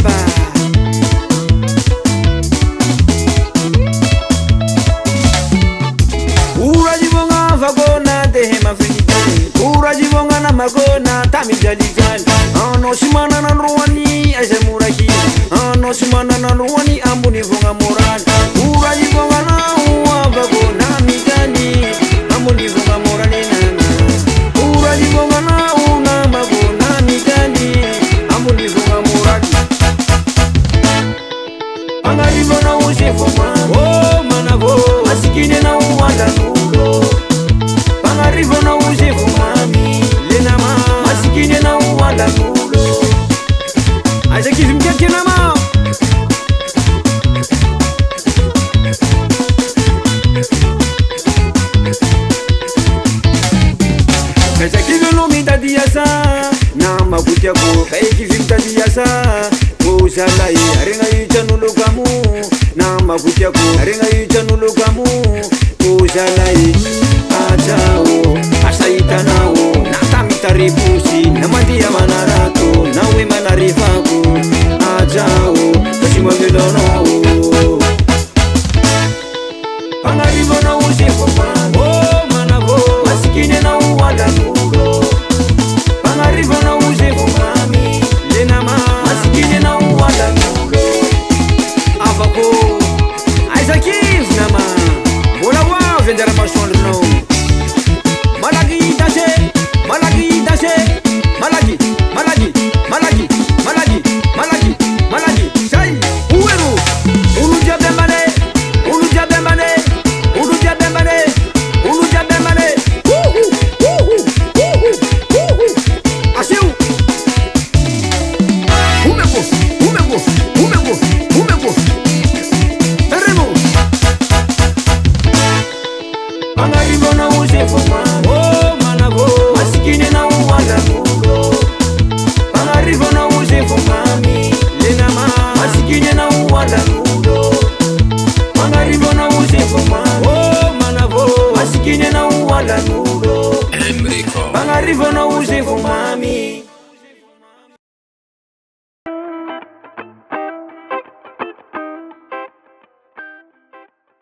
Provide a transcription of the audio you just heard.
baba. Urajibonga vagona dehe mafrikani, urajibonga na magona tamijalijali. Ano simana na ruwani azemuraki, ano simana na ruwani ambuni vonga moral. Urajibonga na uwa vagona mijali, ambuni vonga morali nana. Urajibonga na una magona mijali, ambuni vonga morali. Angaribo na usefoma, oh manavo, asikine na uwanda nulo. Angaribo na usefoma mi, lenama, asikine na uwanda nulo. Aise kizim keke nama. Kaisa kizolo mita diasa, nama kutia ko, kai kizim ta diasa. Ko salai, arenga yuchanulo kamu, nama kutia ko, arenga yuchanulo kamu. Ko salai, achao, asaitanao, natamita ripusi, namadia manarato, nawe manarifaku. Achao, kashima velono. Pangarivo na usefoma, oh manavo, asikine na uwanda nulo. Pangarivo na usefoma mi, lenama, asikine na uwanda nulo. Avako, aisakiv nama, bola wa vendera mashonde no. Malagi dashe, malagi dashe, malagi, malagi, malagi, malagi, malagi, malagi. Sai, uweru, uluja bembane, uluja bembane, uluja bembane, uluja bembane. Asiu. Umebo, umebo, umebo, umebo. Teremo. Angaribo na usefoma, oh manavo, asikine na uwanda nulo. Angaribo na usefoma mi, lenama, asikine na uwanda nulo. Angaribo na usefoma, oh manavo, asikine na uwanda nulo. Angaribo na usefoma mi.